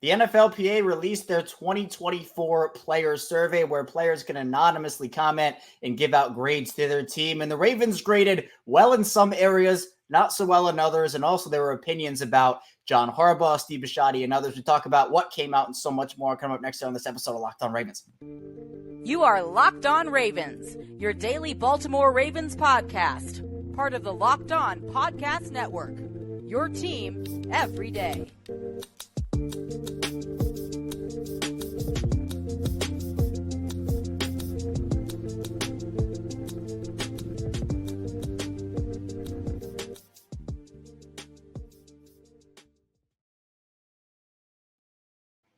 The NFLPA released their 2024 player survey where players can anonymously comment and give out grades to their team. And the Ravens graded well in some areas, not so well in others. And also there were opinions about John Harbaugh, Steve Bisciotti, and others. We talk about what came out and so much more coming up next on this episode of Locked On Ravens. You are Locked On Ravens, your daily Baltimore Ravens podcast, part of the Locked On Podcast Network, your team every day.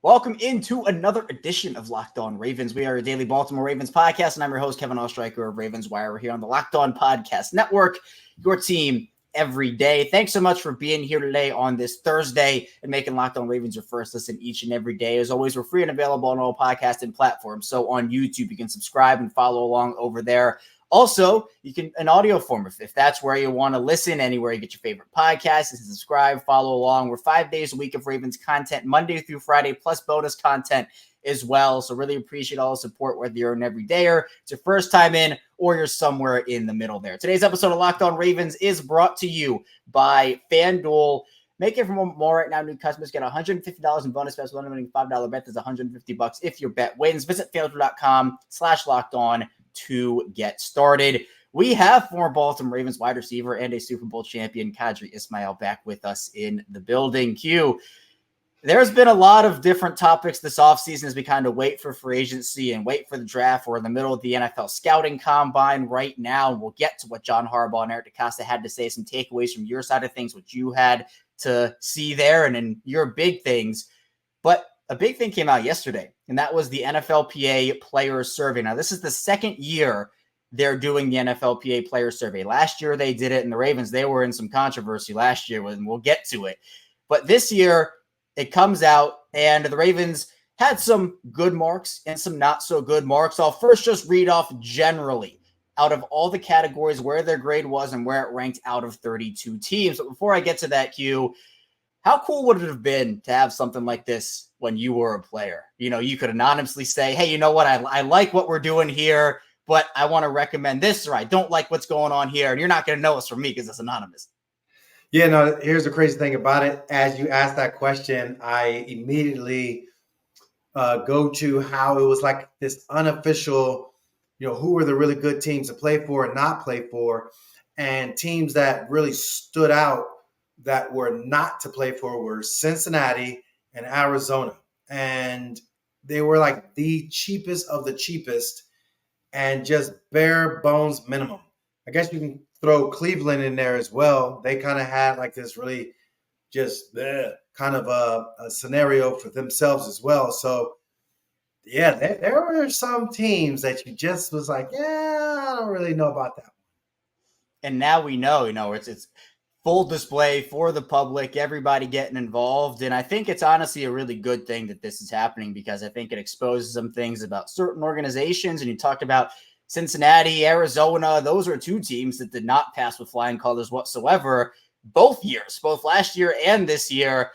Welcome into another edition of Locked On Ravens. We are a daily Baltimore Ravens podcast, and I'm your host, Kevin Ostreicher of Ravens Wire. We're here on the Locked On Podcast Network, your team every day. Thanks so much for being here today on this Thursday and making Locked On Ravens your first listen each and every day. As always, we're free and available on all podcasting platforms. So on YouTube, you can subscribe and follow along over there. Also, you can in audio form if that's where you want to listen, anywhere you get your favorite podcasts, and subscribe, follow along. We're 5 days a week of Ravens content, Monday through Friday, plus bonus content as well. So really appreciate all the support, whether you're an everydayer, it's your first time in, or you're somewhere in the middle there. Today's episode of Locked On Ravens is brought to you by FanDuel. Make it from more right now. New customers get $150 in bonus bets. One winning $5 bet is $150 if your bet wins. Visit FanDuel.com/lockedon to get started. We have former Baltimore Ravens wide receiver and a Super Bowl champion, Qadry Ismail, back with us in the building. Q, there's been a lot of different topics this offseason as we kind of wait for free agency and wait for the draft. We're in the middle of the NFL scouting combine right now. We'll get to what John Harbaugh and Eric DeCosta had to say, some takeaways from your side of things, what you had to see there, and then your big things. But a big thing came out yesterday, and that was the NFLPA player survey. Now, this is the second year they're doing the NFLPA player survey. Last year they did it, and the Ravens, they were in some controversy last year, and we'll get to it. But this year, it comes out, and the Ravens had some good marks and some not so good marks. I'll first just read off generally out of all the categories where their grade was and where it ranked out of 32 teams. But before I get to that, Q, how cool would it have been to have something like this when you were a player? You know, you could anonymously say, hey, you know what? I like what we're doing here, but I want to recommend this, or I don't like what's going on here. And you're not going to know it's from me because it's anonymous. Yeah, no, here's the crazy thing about it. As you asked that question, I immediately go to how it was like this unofficial, who were the really good teams to play for and not play for, and teams that really stood out that were not to play for were Cincinnati and Arizona. And they were like the cheapest of the cheapest and just bare bones minimum. I guess you can throw Cleveland in there as well. They kind of had like this really just kind of a scenario for themselves as well. So, yeah, there were some teams that you just was like, yeah, I don't really know about that one. And now we know, it's full display for the public, everybody getting involved. And I think it's honestly a really good thing that this is happening because I think it exposes some things about certain organizations. And you talked about Cincinnati, Arizona. Those are two teams that did not pass with flying colors whatsoever both years, both last year and this year.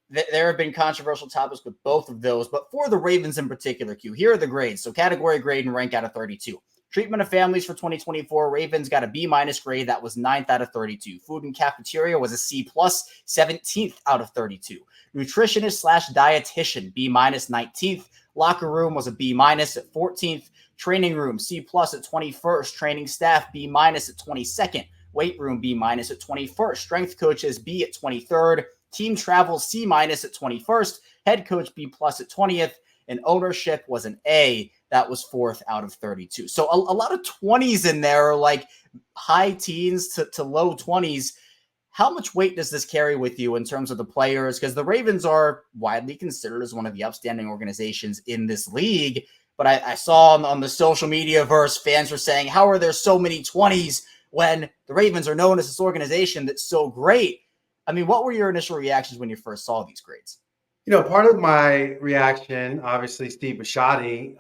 There have been controversial topics with both of those. But for the Ravens in particular, Q, here are the grades. So category grade and rank out of 32. Treatment of families for 2024, Ravens got a B- grade. That was 9th out of 32. Food and cafeteria was a C+, 17th out of 32. Nutritionist / dietitian, B-, 19th. Locker room was a B- at 14th. Training room, C+ at 21st. Training staff, B- at 22nd. Weight room, B- at 21st. Strength coaches, B at 23rd. Team travel, C- at 21st. Head coach, B+ at 20th. And ownership was an A. That was 4th out of 32. So a lot of 20s in there, like high teens to low 20s. How much weight does this carry with you in terms of the players? Because the Ravens are widely considered as one of the upstanding organizations in this league. But I saw on the social media verse, fans were saying, how are there so many 20s when the Ravens are known as this organization that's so great? I mean, what were your initial reactions when you first saw these grades? Part of my reaction, obviously, Steve Bisciotti,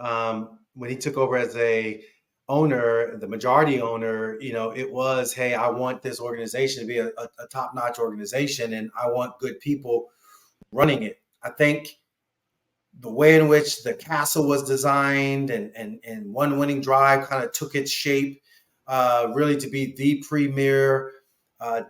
when he took over as a owner, the majority owner, it was, hey, I want this organization to be a top-notch organization, and I want good people running it. I think the way in which the castle was designed and one winning drive kind of took its shape, really to be the premier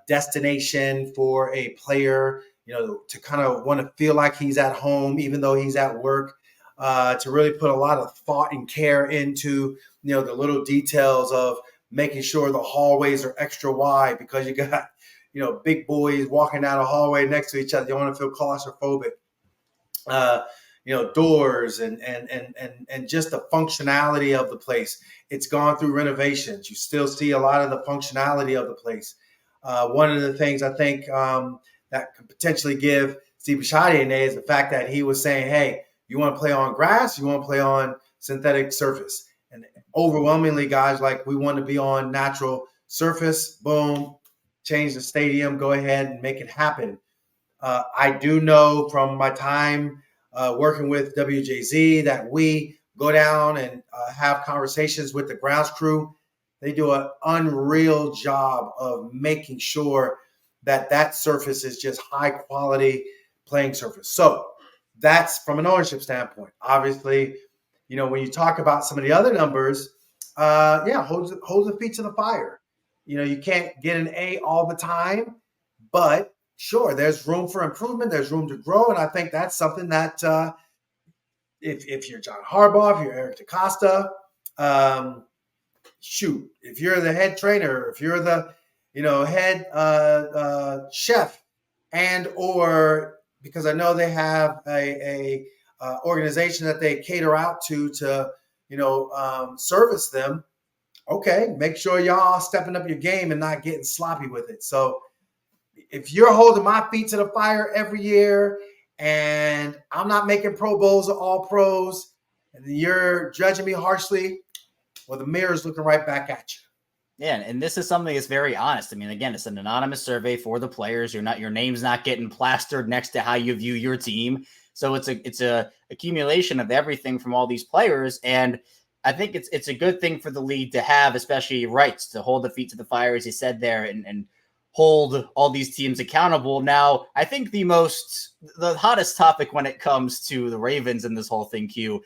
destination for a player, to kind of want to feel like he's at home, even though he's at work, to really put a lot of thought and care into, the little details of making sure the hallways are extra wide because you got, big boys walking down a hallway next to each other. You don't want to feel claustrophobic. Doors and just the functionality of the place. It's gone through renovations. You still see a lot of the functionality of the place. One of the things I think that could potentially give Steve Bisciotti an A is the fact that he was saying, hey, you want to play on grass, you want to play on synthetic surface. And overwhelmingly, guys, like, we want to be on natural surface. Boom, change the stadium, go ahead and make it happen. I do know from my time working with WJZ that we go down and have conversations with the grounds crew. They do an unreal job of making sure that surface is just high quality playing surface. So that's from an ownership standpoint. Obviously, when you talk about some of the other numbers, holds the feet to the fire. You can't get an A all the time, but sure, there's room for improvement. There's room to grow. And I think that's something that if you're John Harbaugh, if you're Eric DeCosta, if you're the head trainer, if you're the, head chef, and or because I know they have a organization that they cater out to service them. Okay, make sure y'all stepping up your game and not getting sloppy with it. So if you're holding my feet to the fire every year and I'm not making Pro Bowls or All Pros and you're judging me harshly, well, the mirror's looking right back at you. Yeah, and this is something that's very honest. I mean, again, it's an anonymous survey for the players. Your name's not getting plastered next to how you view your team. So it's a accumulation of everything from all these players. And I think it's a good thing for the league to have, especially rights to hold the feet to the fire, as you said there, and hold all these teams accountable. Now, I think the hottest topic when it comes to the Ravens and this whole thing, Q,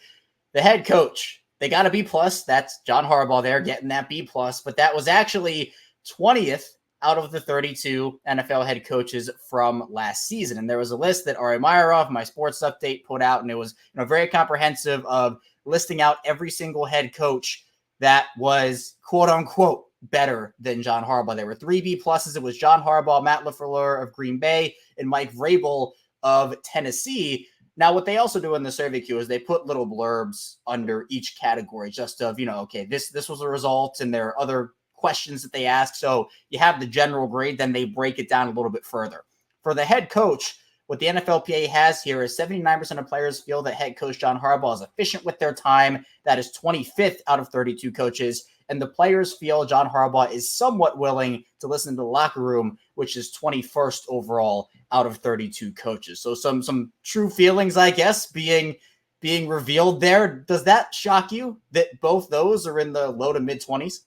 the head coach. They got a B+. That's John Harbaugh there getting that B+. But that was actually 20th out of the 32 NFL head coaches from last season. And there was a list that Ari Meyerhoff, my sports update, put out, and it was very comprehensive of listing out every single head coach that was quote unquote better than John Harbaugh. There were 3 B+. It was John Harbaugh, Matt LaFleur of Green Bay, and Mike Vrabel of Tennessee. Now, what they also do in the survey, Q, is they put little blurbs under each category just of, okay, this was a result, and there are other questions that they ask. So you have the general grade, then they break it down a little bit further. For the head coach, what the NFLPA has here is 79% of players feel that head coach John Harbaugh is efficient with their time. That is 25th out of 32 coaches. And the players feel John Harbaugh is somewhat willing to listen to the locker room, which is 21st overall out of 32 coaches. So some true feelings, I guess, being revealed there. Does that shock you that both those are in the low to mid 20s?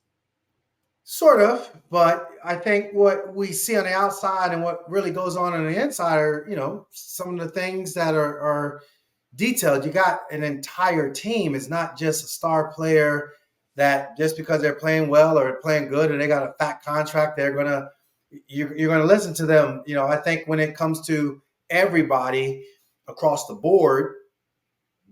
Sort of, but I think what we see on the outside and what really goes on the inside are, some of the things that are detailed. You got an entire team. It's not just a star player that just because they're playing well or playing good and they got a fat contract, you're gonna listen to them. I think when it comes to everybody across the board,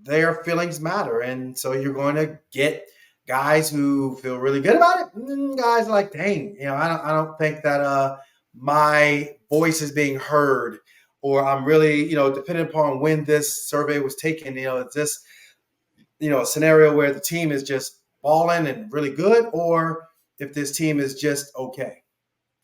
their feelings matter, and so you're going to get guys who feel really good about it, and guys like, dang, I don't think that my voice is being heard, or I'm really, depending upon when this survey was taken, it's this, a scenario where the team is just balling and really good, or if this team is just okay.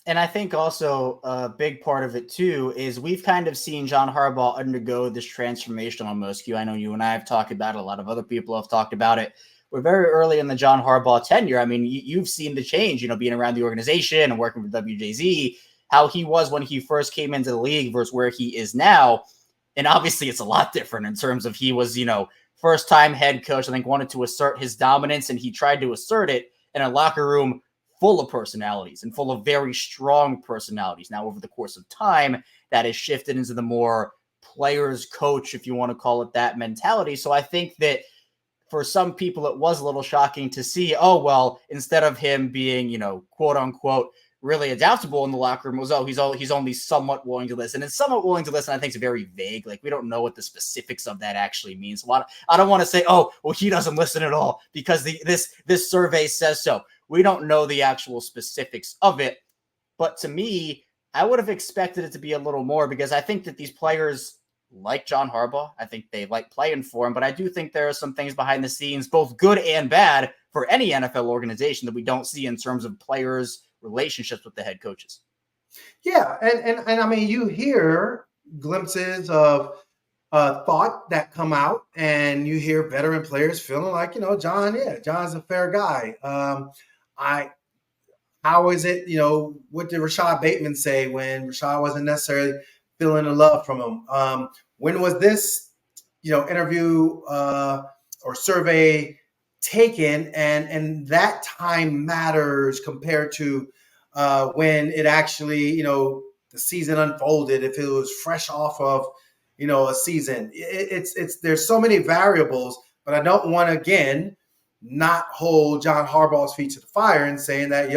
And I think also a big part of it too is we've kind of seen John Harbaugh undergo this transformation almost. I know you and I have talked about it. A lot of other people have talked about it. We're very early in the John Harbaugh tenure. I mean, you've seen the change, being around the organization and working with WJZ, how he was when he first came into the league versus where he is now. And obviously it's a lot different in terms of he was, first-time head coach, I think, wanted to assert his dominance, and he tried to assert it in a locker room full of personalities and full of very strong personalities. Now, over the course of time, that has shifted into the more players coach, if you want to call it that, mentality. So I think that for some people, it was a little shocking to see, oh, well, instead of him being, quote unquote, really adaptable in the locker room, was, he's only somewhat willing to listen. And somewhat willing to listen, I think, is very vague. Like, we don't know what the specifics of that actually means. I don't want to say, oh, well, he doesn't listen at all because this survey says so. We don't know the actual specifics of it. But to me, I would have expected it to be a little more, because I think that these players like John Harbaugh. I think they like playing for him, but I do think there are some things behind the scenes, both good and bad, for any NFL organization that we don't see in terms of players' relationships with the head coaches. Yeah, and I mean, you hear glimpses of thought that come out, and you hear veteran players feeling like, John's a fair guy. How is it, what did Rashad Bateman say when Rashad wasn't necessarily feeling the love from him? When was this, interview or survey taken? And that time matters compared to when it actually, the season unfolded, if it was fresh off of, a season. There's so many variables, but I don't want to, again, not hold John Harbaugh's feet to the fire and saying that,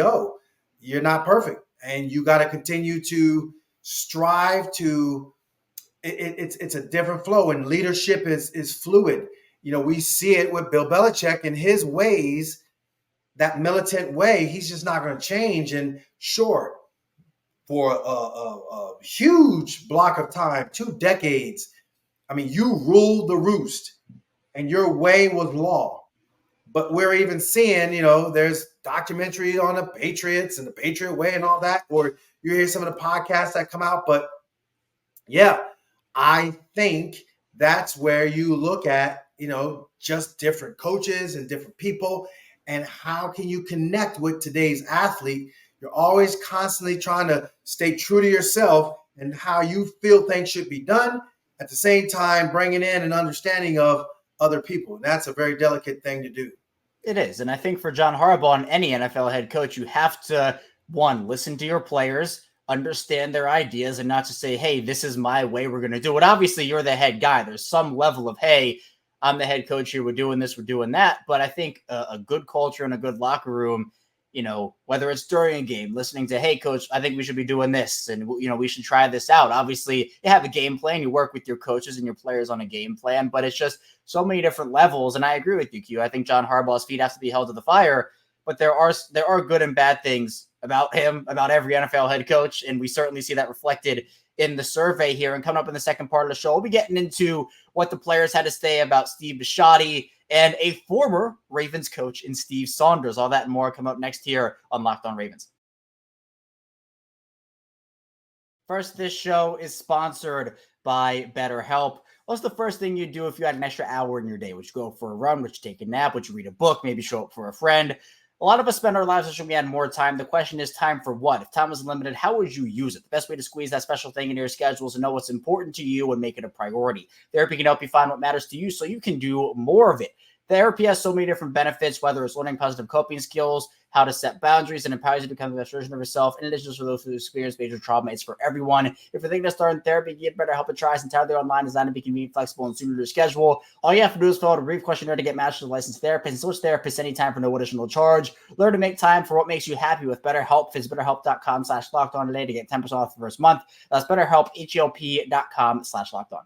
you're not perfect and you got to continue to strive to, it's a different flow, and leadership is fluid. We see it with Bill Belichick and his ways, that militant way, he's just not going to change. And sure, for a huge block of time, 2 decades, I mean, you ruled the roost and your way was law. But we're even seeing, there's documentary on the Patriots and the Patriot way and all that, or you hear some of the podcasts that come out. But yeah, I think that's where you look at, just different coaches and different people, and how can you connect with today's athlete. You're always constantly trying to stay true to yourself and how you feel things should be done, at the same time bringing in an understanding of other people. And that's a very delicate thing to do. It is. And I think for John Harbaugh and any NFL head coach, you have to, one, listen to your players, understand their ideas, and not just say, hey, this is my way, we're going to do it. Obviously, you're the head guy. There's some level of, hey, I'm the head coach here, we're doing this, we're doing that. But I think a good culture and a good locker room, whether it's during a game, listening to, hey, coach, I think we should be doing this, and, we should try this out. Obviously, you have a game plan. You work with your coaches and your players on a game plan, but it's just so many different levels. And I agree with you, Q. I think John Harbaugh's feet have to be held to the fire, but there are good and bad things about him, about every NFL head coach, and we certainly see that reflected in the survey here. And coming up in the second part of the show, we'll be getting into what the players had to say about Steve Bisciotti and a former Ravens coach in Steve Saunders. All that and more come up next here on Locked On Ravens. First, this show is sponsored by BetterHelp. What's the first thing you'd do if you had an extra hour in your day? Would you go for a run? Would you take a nap? Would you read a book? Maybe show up for a friend? A lot of us spend our lives wishing we had more time. The question is, time for what? If time was limited, how would you use it? The best way to squeeze that special thing into your schedule is to know what's important to you and make it a priority. Therapy can help you find what matters to you so you can do more of it. Therapy has so many different benefits, whether it's learning positive coping skills, how to set boundaries, and empowers you to become the best version of yourself. In addition to those who experience major trauma, it's for everyone. If you're thinking of starting therapy, get BetterHelp and try. It's entirely online, designed to be convenient, flexible, and suited to your schedule. All you have to do is fill out a brief questionnaire to get matched with a licensed therapist and switch therapists anytime for no additional charge. Learn to make time for what makes you happy with BetterHelp. Visit BetterHelp.com/lockedon today to get 10% off the first month. That's BetterHelp, HELP.com/lockedon.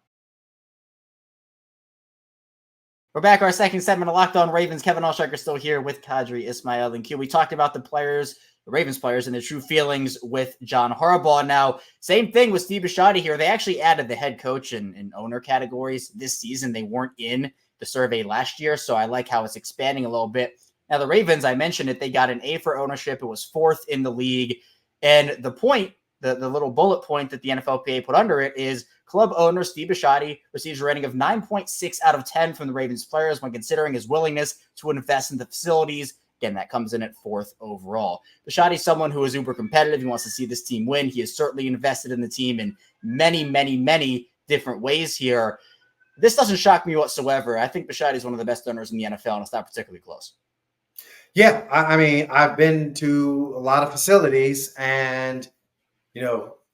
We're back. Our second segment of Locked On Ravens. Kevin Oestreicher still here with Qadry Ismail and Q. We talked about the Ravens players, and their true feelings with John Harbaugh. Now, same thing with Steve Bisciotti here. They actually added the head coach and owner categories this season. They weren't in the survey last year, so I like how it's expanding a little bit. Now, the Ravens, I mentioned it, they got an A for ownership. It was 4th in the league. And the point, the little bullet point that the NFLPA put under it is club owner Steve Bisciotti receives a rating of 9.6 out of 10 from the Ravens players when considering his willingness to invest in the facilities. Again, that comes in at 4th overall. Bisciotti is someone who is uber competitive. He wants to see this team win. He has certainly invested in the team in many, many, many different ways here. This doesn't shock me whatsoever. I think Bisciotti is one of the best owners in the NFL, and it's not particularly close. Yeah, I mean, I've been to a lot of facilities, and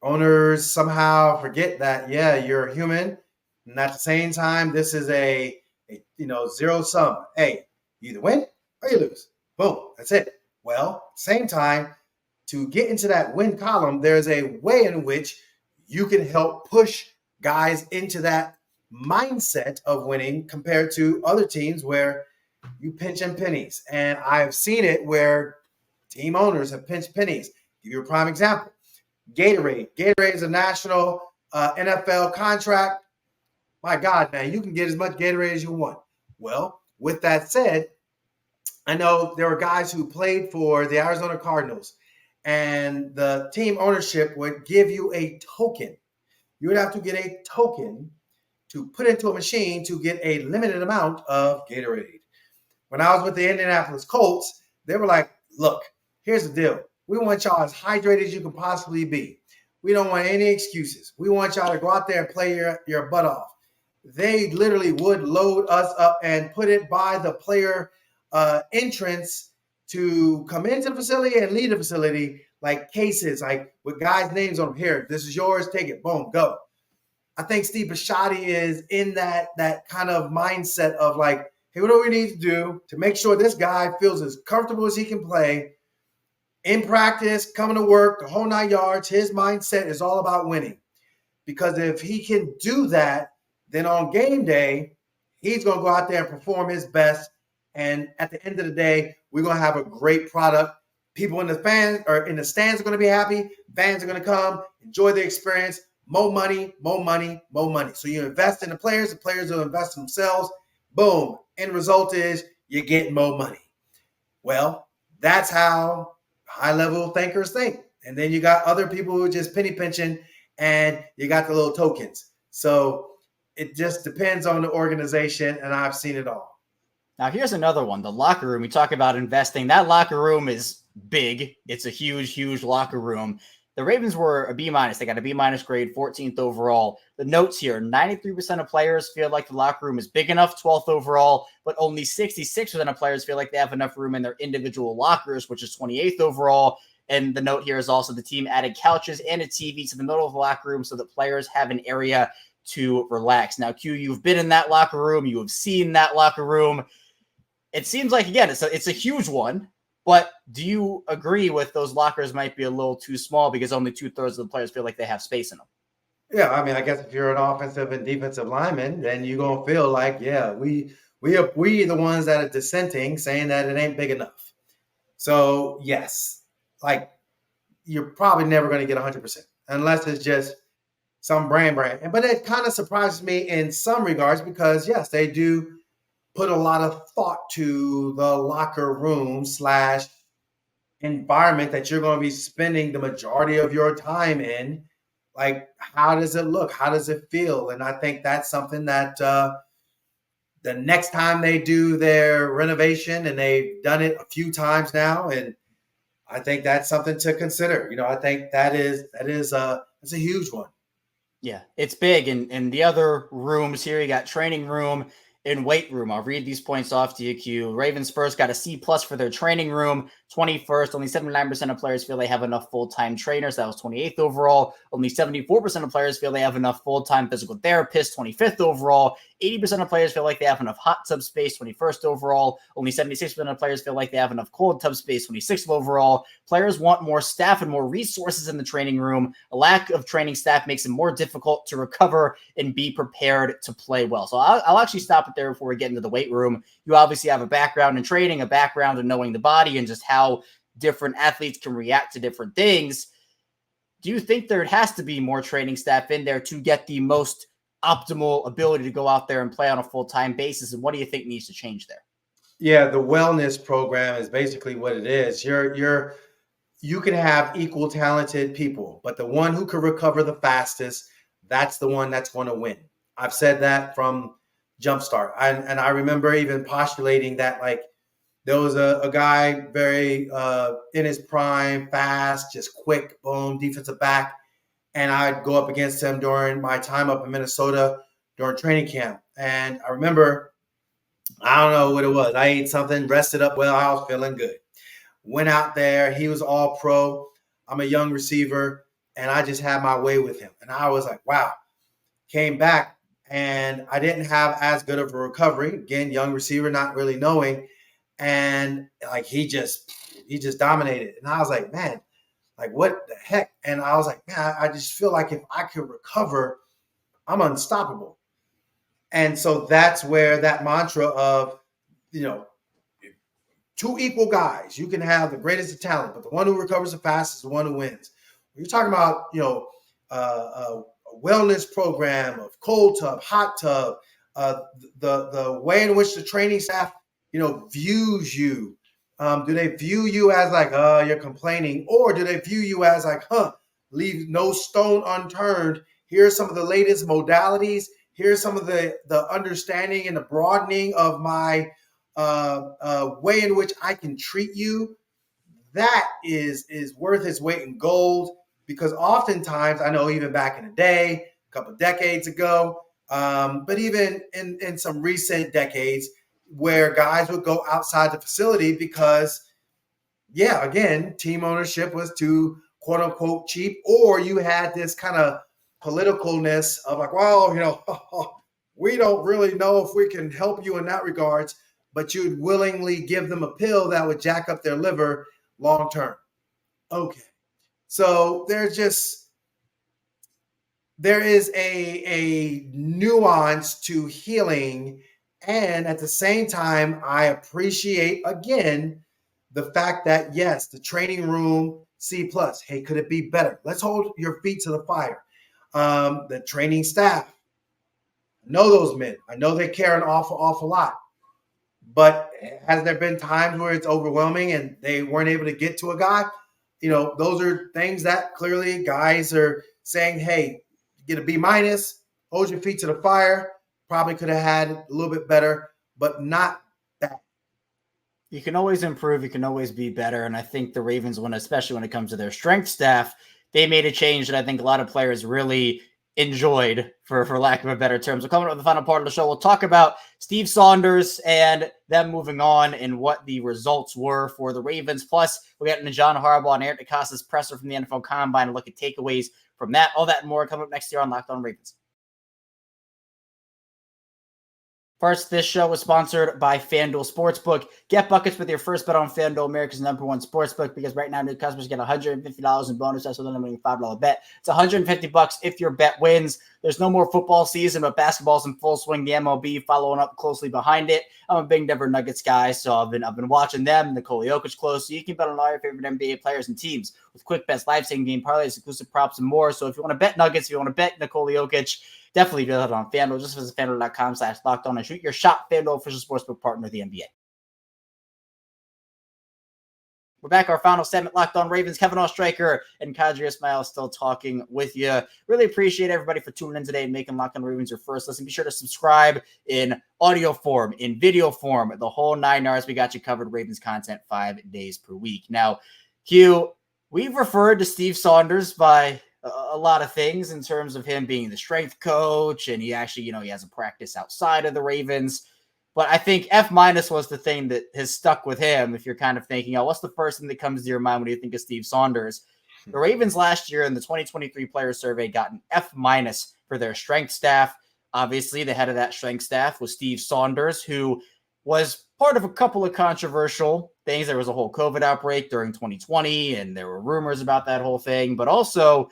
owners somehow forget that, yeah, you're human. And at the same time, this is a zero sum. Hey, you either win or you lose. Boom, that's it. Well, same time, to get into that win column, there's a way in which you can help push guys into that mindset of winning compared to other teams where you pinch in pennies. And I've seen it where team owners have pinched pennies. Give you a prime example. Gatorade. Gatorade is a national NFL contract. My God, man, you can get as much Gatorade as you want. Well, with that said, I know there were guys who played for the Arizona Cardinals, and the team ownership would give you a token. You would have to get a token to put into a machine to get a limited amount of Gatorade. When I was with the Indianapolis Colts, they were like, look, here's the deal. We want y'all as hydrated as you can possibly be. We don't want any excuses. We want y'all to go out there and play your butt off. They literally would load us up and put it by the player entrance to come into the facility and leave the facility, like cases, like with guys' names on them. Here, this is yours. Take it. Boom, go. I think Steve Bisciotti is in that kind of mindset of like, hey, what do we need to do to make sure this guy feels as comfortable as he can play in practice, coming to work, the whole 9 yards. His mindset is all about winning. Because if he can do that, then on game day, he's going to go out there and perform his best. And at the end of the day, we're going to have a great product. People in the stands are going to be happy. Fans are going to come, enjoy the experience. More money, more money, more money. So you invest in the players will invest in themselves. Boom. End result is you're getting more money. Well, that's how high-level thinkers think. And then you got other people who are just penny pinching, and you got the little tokens. So it just depends on the organization, and I've seen it all. Now, here's another one. The locker room. We talk about investing. That locker room is big. It's a huge, huge locker room. The Ravens were a B-. They got a B- grade, 14th overall. The notes here, 93% of players feel like the locker room is big enough, 12th overall, but only 66% of players feel like they have enough room in their individual lockers, which is 28th overall. And the note here is also the team added couches and a TV to the middle of the locker room so that players have an area to relax. Now, Q, you've been in that locker room. You have seen that locker room. It seems like, again, it's a huge one. But do you agree with those lockers might be a little too small because only 2/3 of the players feel like they have space in them? Yeah, I mean, I guess if you're an offensive and defensive lineman, then you're going to feel like, yeah, we are the ones that are dissenting, saying that it ain't big enough. So, yes, like you're probably never going to get 100% unless it's just some brand. But it kind of surprises me in some regards because, yes, they do put a lot of thought to the locker room / environment that you're going to be spending the majority of your time in. Like, how does it look? How does it feel? And I think that's something that the next time they do their renovation, and they've done it a few times now, and I think that's something to consider. I think it's a huge one. Yeah, it's big. And the other rooms here, you got training room and weight room. I'll read these points off to you, Q. Ravens first got a C+ for their training room. 21st, only 79% of players feel they have enough full-time trainers. That was 28th overall. Only 74% of players feel they have enough full-time physical therapists. 25th overall. 80% of players feel like they have enough hot tub space. 21st overall. Only 76% of players feel like they have enough cold tub space. 26th overall. Players want more staff and more resources in the training room. A lack of training staff makes it more difficult to recover and be prepared to play well. So I'll actually stop it there before we get into the weight room. You obviously have a background in training, a background in knowing the body and just how different athletes can react to different things. Do you think there has to be more training staff in there to get the most optimal ability to go out there and play on a full-time basis? And what do you think needs to change there? Yeah, the wellness program is basically what it is. You can have equal talented people, but the one who can recover the fastest, that's the one that's going to win. I've said that from Jumpstart. And I remember even postulating that, like, there was a guy very in his prime, fast, just quick, boom, defensive back. And I'd go up against him during my time up in Minnesota during training camp. And I remember, I don't know what it was. I ate something, rested up well. I was feeling good. Went out there. He was all pro. I'm a young receiver. and I just had my way with him. And I was like, wow. Came back, and I didn't have as good of a recovery. Again, young receiver, not really knowing. And like he just dominated. And I was like, man, like what the heck? And I was like, man, I just feel like if I could recover, I'm unstoppable. And so that's where that mantra of, two equal guys. You can have the greatest of talent, but the one who recovers the fastest is the one who wins. When you're talking about, a wellness program of cold tub, hot tub, the way in which the training staff, views you. Do they view you as like, you're complaining, or do they view you as like, leave no stone unturned? Here's some of the latest modalities. Here's some of the understanding and the broadening of my way in which I can treat you. That is worth its weight in gold, because oftentimes, I know even back in the day, a couple of decades ago, but even in some recent decades, where guys would go outside the facility because, again, team ownership was too, quote unquote, cheap, or you had this kind of politicalness of like, well, we don't really know if we can help you in that regards, but you'd willingly give them a pill that would jack up their liver long term. Okay. So there is a nuance to healing. And at the same time, I appreciate, again, the fact that, yes, the training room, C+. Hey, could it be better? Let's hold your feet to the fire. The training staff, I know those men. I know they care an awful lot. But has there been times where it's overwhelming and they weren't able to get to a guy? Those are things that clearly guys are saying, hey, get a B-, hold your feet to the fire. Probably could have had a little bit better, but not that. You can always improve. You can always be better. And I think the Ravens, especially when it comes to their strength staff, they made a change that I think a lot of players really enjoyed, for lack of a better term. So coming up with the final part of the show, we'll talk about Steve Saunders and them moving on and what the results were for the Ravens. Plus, we'll get into John Harbaugh and Eric DeCosta's presser from the NFL Combine and look at takeaways from that. All that and more coming up next year on Locked On Ravens. First, this show was sponsored by FanDuel Sportsbook. Get buckets with your first bet on FanDuel, America's #1 sportsbook, because right now new customers get $150 in bonus. That's with a minimum $5 bet. It's $150 if your bet wins. There's no more football season, but basketball's in full swing. The MLB following up closely behind it. I'm a big Denver Nuggets guy, so I've been watching them, Nikola Jokic, close. So you can bet on all your favorite NBA players and teams with quick bets, live-saving game parlays, exclusive props, and more. So if you want to bet Nuggets, if you want to bet Nikola Jokic, definitely do that on FanDuel. Just visit FanDuel.com/lockedon and shoot your shot. FanDuel, official sportsbook partner of the NBA. We're back. Our final segment, Locked On Ravens. Kevin Oestreicher and Qadry Ismail still talking with you. Really appreciate everybody for tuning in today and making Locked On Ravens your first listen. Be sure to subscribe in audio form, in video form, the whole 9 yards. We got you covered. Ravens content 5 days per week. Now, Hugh, we've referred to Steve Saunders by a lot of things in terms of him being the strength coach, and he actually, he has a practice outside of the Ravens. But I think F- was the thing that has stuck with him. If you're kind of thinking, what's the first thing that comes to your mind when you think of Steve Saunders? The Ravens last year in the 2023 player survey got an F- for their strength staff. Obviously, the head of that strength staff was Steve Saunders, who was part of a couple of controversial things. There was a whole COVID outbreak during 2020, and there were rumors about that whole thing, but also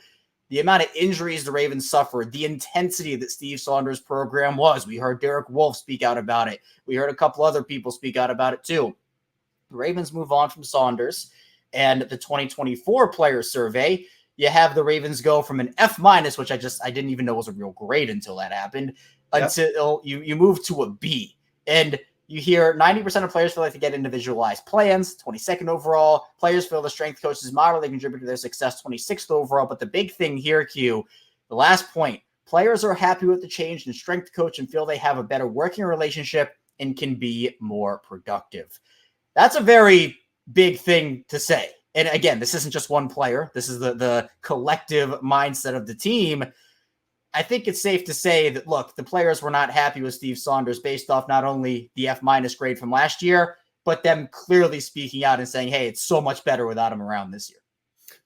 the amount of injuries the Ravens suffered, the intensity that Steve Saunders' program was. We heard Derek Wolfe speak out about it. We heard a couple other people speak out about it too. The Ravens move on from Saunders, and the 2024 player survey, you have the Ravens go from an F-, which I didn't even know was a real grade until that happened, until you move to a B. And you hear 90% of players feel like they get individualized plans, 22nd overall. Players feel the strength coaches moderately contribute to their success, 26th overall. But the big thing here, Q, the last point, players are happy with the change in strength coach and feel they have a better working relationship and can be more productive. That's a very big thing to say. And again, this isn't just one player. This is the collective mindset of the team. I think it's safe to say that, look, the players were not happy with Steve Saunders based off not only the F- grade from last year, but them clearly speaking out and saying, hey, it's so much better without him around this year.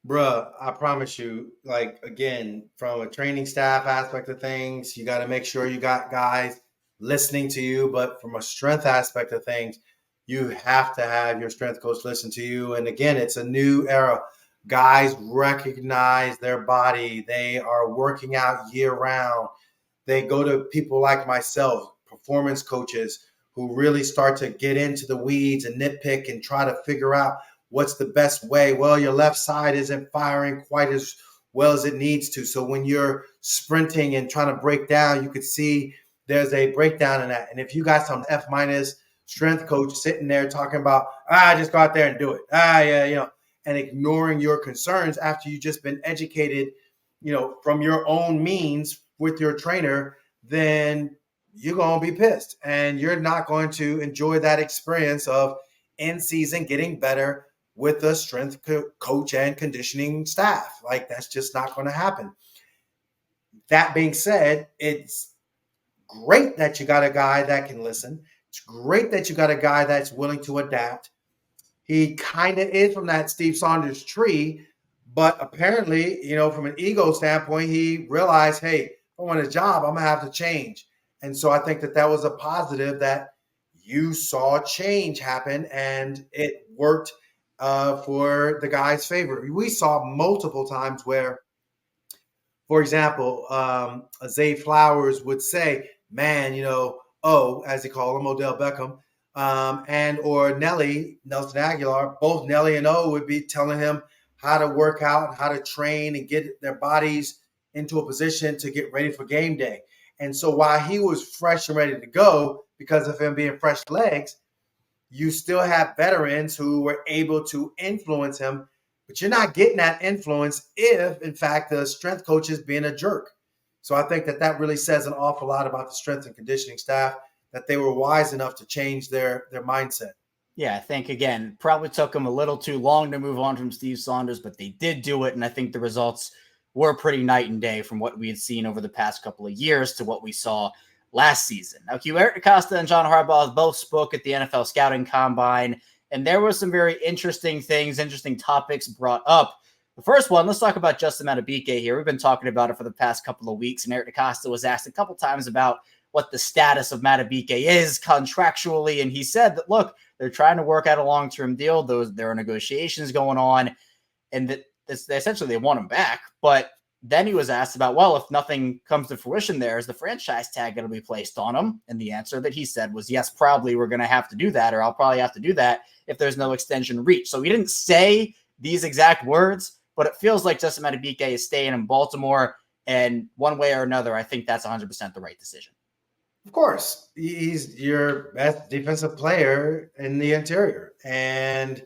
Bruh, I promise you, like, again, from a training staff aspect of things, you got to make sure you got guys listening to you. But from a strength aspect of things, you have to have your strength coach listen to you. And again, it's a new era. Guys recognize their body, they are working out year round. They go to people like myself, performance coaches, who really start to get into the weeds and nitpick and try to figure out what's the best way. Well, your left side isn't firing quite as well as it needs to. So when you're sprinting and trying to break down, you could see there's a breakdown in that. And if you got some F minus strength coach sitting there talking about, just go out there and do it. Yeah, and ignoring your concerns after you've just been educated, from your own means with your trainer, then you're going to be pissed and you're not going to enjoy that experience of in season getting better with the strength coach and conditioning staff. Like, that's just not going to happen. That being said, it's great that you got a guy that can listen. It's great that you got a guy that's willing to adapt. He kind of is from that Steve Saunders tree, but apparently, from an ego standpoint, he realized, hey, if I want a job, I'm going to have to change. And so I think that was a positive, that you saw change happen and it worked for the guy's favor. We saw multiple times where, for example, Zay Flowers would say, man, as they call him, Odell Beckham, and or Nelson Aguilar, both Nelly and O would be telling him how to work out, how to train and get their bodies into a position to get ready for game day. And so while he was fresh and ready to go because of him being fresh legs, you still have veterans who were able to influence him, but you're not getting that influence if, in fact, the strength coach is being a jerk. So I think that really says an awful lot about the strength and conditioning staff, that they were wise enough to change their mindset. Yeah, I think, again, probably took them a little too long to move on from Steve Saunders, but they did do it, and I think the results were pretty night and day from what we had seen over the past couple of years to what we saw last season. Now, Eric DeCosta and John Harbaugh both spoke at the NFL Scouting Combine, and there were some very interesting topics brought up. The first one, let's talk about Justin Madubuike here. We've been talking about it for the past couple of weeks, and Eric DeCosta was asked a couple times about what the status of Madubuike is contractually, and he said that, look, they're trying to work out a long-term deal. There are negotiations going on, and that essentially they want him back. But then he was asked about, well, if nothing comes to fruition there, is the franchise tag going to be placed on him? And the answer that he said was, yes, probably we're going to have to do that, or I'll probably have to do that if there's no extension reached. So he didn't say these exact words, but it feels like Justin Madubuike is staying in Baltimore. And one way or another, I think that's 100% the right decision. Of course, he's your best defensive player in the interior. And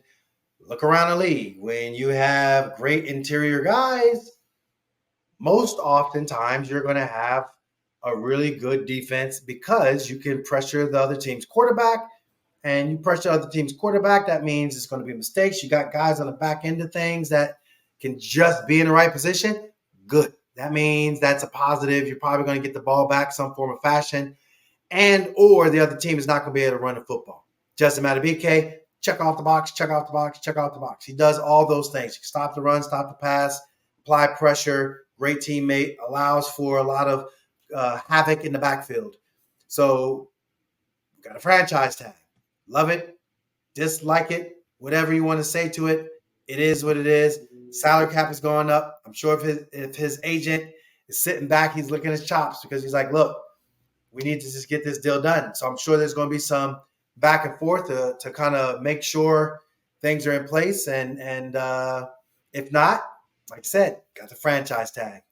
look around the league. When you have great interior guys, most oftentimes you're going to have a really good defense because you can pressure the other team's quarterback. And you pressure the other team's quarterback, that means it's going to be mistakes. You got guys on the back end of things that can just be in the right position. Good. That means that's a positive. You're probably going to get the ball back some form of fashion. And or the other team is not going to be able to run the football. Justin Madubuike, check off the box, check off the box, check off the box. He does all those things. He can stop the run, stop the pass, apply pressure, great teammate, allows for a lot of havoc in the backfield. So we got a franchise tag. Love it, dislike it, whatever you want to say to it. It is what it is. Salary cap is going up. I'm sure if his agent is sitting back, he's licking his chops because he's like, look, we need to just get this deal done. So I'm sure there's going to be some back and forth to kind of make sure things are in place. And if not, like I said, got the franchise tag.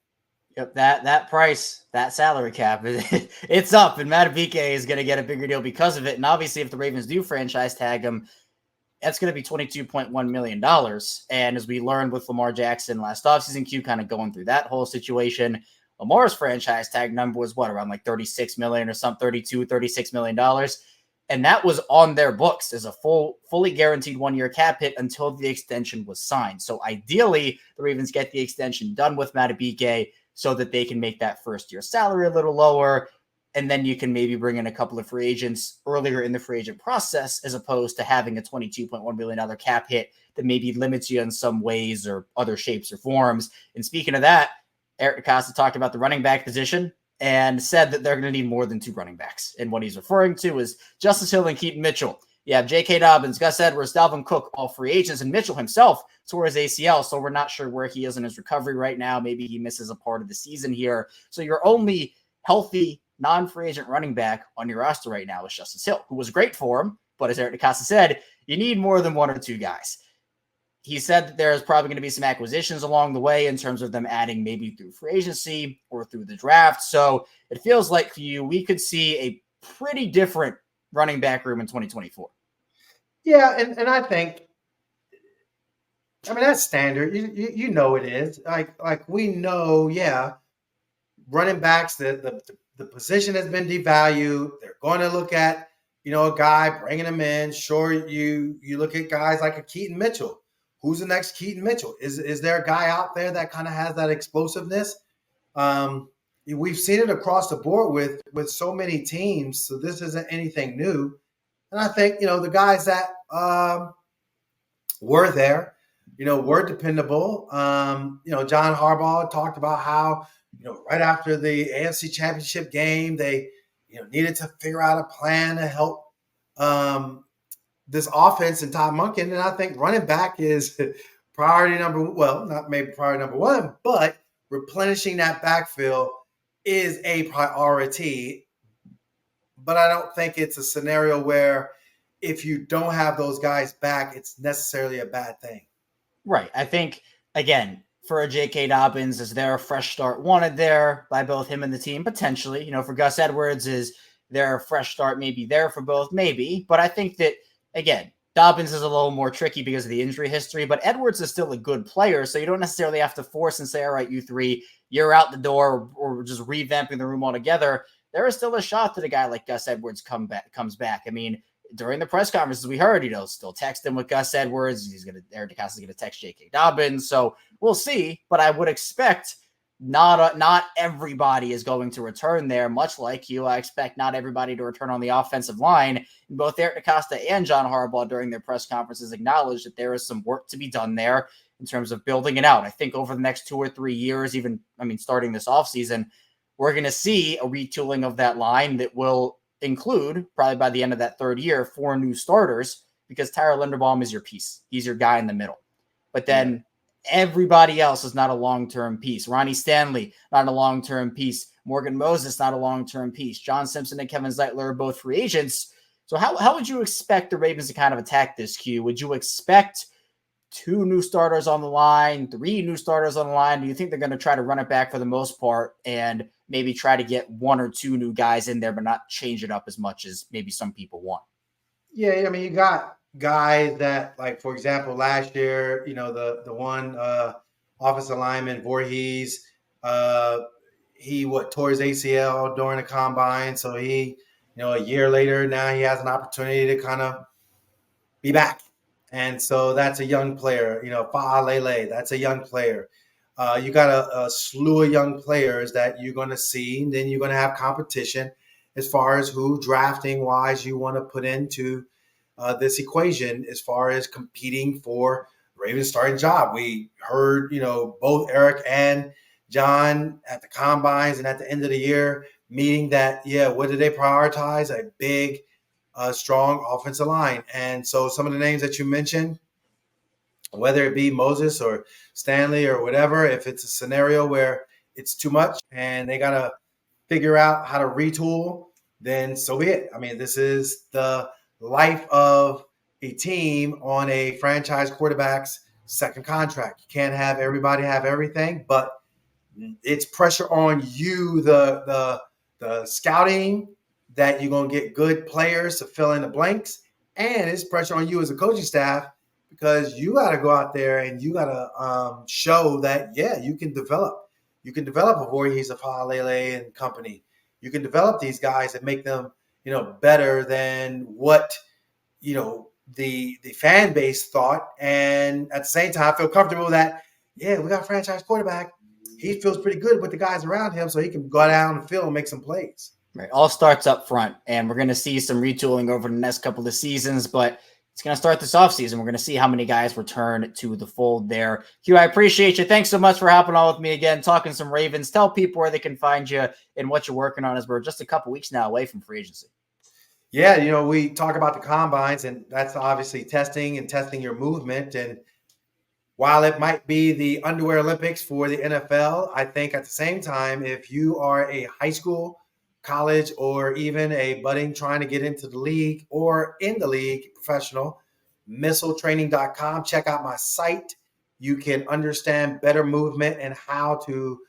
Yep, that price, that salary cap, it's up, and Madubuike is going to get a bigger deal because of it. And obviously, if the Ravens do franchise tag him, that's going to be $22.1 million. And as we learned with Lamar Jackson last offseason, Q kind of going through that whole situation, Lamar's franchise tag number was around like $36 million or something, $36 million. And that was on their books as a fully guaranteed 1-year cap hit until the extension was signed. So ideally, the Ravens get the extension done with Madubuike so that they can make that first year salary a little lower. And then you can maybe bring in a couple of free agents earlier in the free agent process, as opposed to having a $22.1 million cap hit that maybe limits you in some ways or other shapes or forms. And speaking of that, Eric DeCosta talked about the running back position and said that they're going to need more than 2 running backs. And what he's referring to is Justice Hill and Keaton Mitchell. You have J.K. Dobbins, Gus Edwards, Dalvin Cook, all free agents, and Mitchell himself tore his ACL, so we're not sure where he is in his recovery right now. Maybe he misses a part of the season here. So your only healthy non-free agent running back on your roster right now is Justice Hill, who was great for him, but as Eric DeCosta said, you need more than 1 or 2 guys. He said that there's probably going to be some acquisitions along the way in terms of them adding maybe through free agency or through the draft. So it feels like for you, we could see a pretty different running back room in 2024. Yeah, and I think, I mean, that's standard. You know it is. Like we know, yeah, running backs, the position has been devalued. They're going to look at, a guy, bringing him in. Sure, you look at guys like a Keaton Mitchell. Who's the next Keaton Mitchell? Is there a guy out there that kind of has that explosiveness? We've seen it across the board with so many teams, so this isn't anything new. And I think, the guys that were there, were dependable. John Harbaugh talked about how, right after the AFC Championship game, they, needed to figure out a plan to help this offense and Todd Monken. And I think running back is priority not maybe priority number 1, but replenishing that backfield is a priority. But I don't think it's a scenario where if you don't have those guys back, it's necessarily a bad thing. Right. I think, again, for a J.K. Dobbins, is there a fresh start wanted there by both him and the team? Potentially. For Gus Edwards, is there a fresh start maybe there for both? Maybe. But I think that, again, Dobbins is a little more tricky because of the injury history, but Edwards is still a good player, so you don't necessarily have to force and say, all right, you 3, you're out the door, or just revamping the room altogether. There is still a shot that a guy like Gus Edwards comes back. I mean, during the press conferences, we heard, still text him with Gus Edwards. Eric DeCosta is going to text J.K. Dobbins. So we'll see. But I would expect not everybody is going to return there, much like you. I expect not everybody to return on the offensive line. And both Eric DeCosta and John Harbaugh during their press conferences acknowledged that there is some work to be done there in terms of building it out. I think over the next 2 or 3 years, starting this offseason, we're going to see a retooling of that line that will include, probably by the end of that 3rd year, 4 new starters, because Tyler Linderbaum is your piece. He's your guy in the middle. But then everybody else is not a long-term piece. Ronnie Stanley, not a long-term piece. Morgan Moses, not a long-term piece. John Simpson and Kevin Zeitler are both free agents. So how would you expect the Ravens to kind of attack this, Q? Would you expect 2 new starters on the line, 3 new starters on the line? Do you think they're going to try to run it back for the most part and maybe try to get 1 or 2 new guys in there, but not change it up as much as maybe some people want? Yeah, you got guys that, like, for example, last year, the one offensive lineman, Voorhees, he tore his ACL during the combine. So he, a year later, now he has an opportunity to kind of be back. And so that's a young player, Fa'alele, that's a young player. You got a slew of young players that you're going to see. And then you're going to have competition as far as who drafting wise you want to put into this equation as far as competing for Ravens starting job. We heard, both Eric and John at the combines and at the end of the year meeting that, what did they prioritize? A big, strong offensive line. And so some of the names that you mentioned, whether it be Moses or Stanley or whatever, if it's a scenario where it's too much and they got to figure out how to retool, then so be it. This is the life of a team on a franchise quarterback's second contract. You can't have everybody have everything, but it's pressure on you, the scouting, that you're going to get good players to fill in the blanks, and it's pressure on you as a coaching staff because you got to go out there and you got to show that, you can develop. You can develop a Voorhees, a Fa'alele and company. You can develop these guys and make them, better than what, the fan base thought. And at the same time, feel comfortable that, we got a franchise quarterback. He feels pretty good with the guys around him, so he can go down the field and make some plays. Right. All starts up front, and we're going to see some retooling over the next couple of seasons, but it's going to start this offseason. We're going to see how many guys return to the fold there. Q, I appreciate you. Thanks so much for hopping on with me again, talking some Ravens. Tell people where they can find you and what you're working on, as we're just a couple weeks now away from free agency. Yeah, we talk about the combines, and that's obviously testing your movement. And while it might be the underwear Olympics for the NFL, I think at the same time, if you are a high school, college, or even a budding trying to get into the league or in the league professional, missiletraining.com, check out my site. You can understand better movement and how to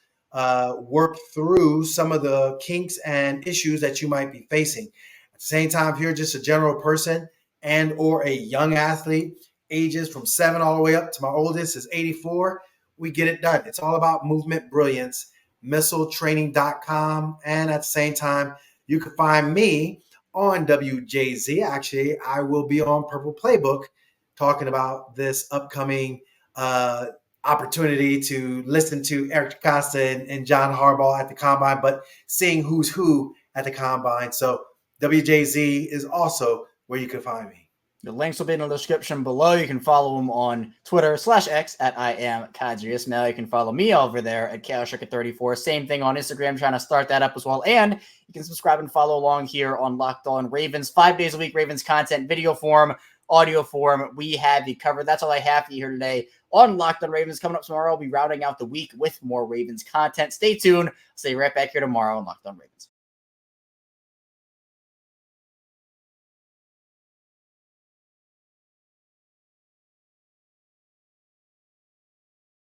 work through some of the kinks and issues that you might be facing. At the same time, if you're just a general person and or a young athlete, ages from 7 all the way up to my oldest is 84, we get it done. It's all about movement brilliance. missiletraining.com. And at the same time, you can find me on WJZ. Actually, I will be on Purple Playbook talking about this upcoming opportunity to listen to Eric DeCosta and John Harbaugh at the Combine, but seeing who's who at the Combine. So WJZ is also where you can find me. The links will be in the description below. You can follow him on Twitter/X at I am Qadry Ismail. You can follow me over there at KaosStriker34. Same thing on Instagram, trying to start that up as well. And you can subscribe and follow along here on Locked On Ravens. 5 days a week, Ravens content, video form, audio form. We have you covered. That's all I have for you here today on Locked On Ravens. Coming up tomorrow, I'll be rounding out the week with more Ravens content. Stay tuned. I'll stay right back here tomorrow on Locked On Ravens.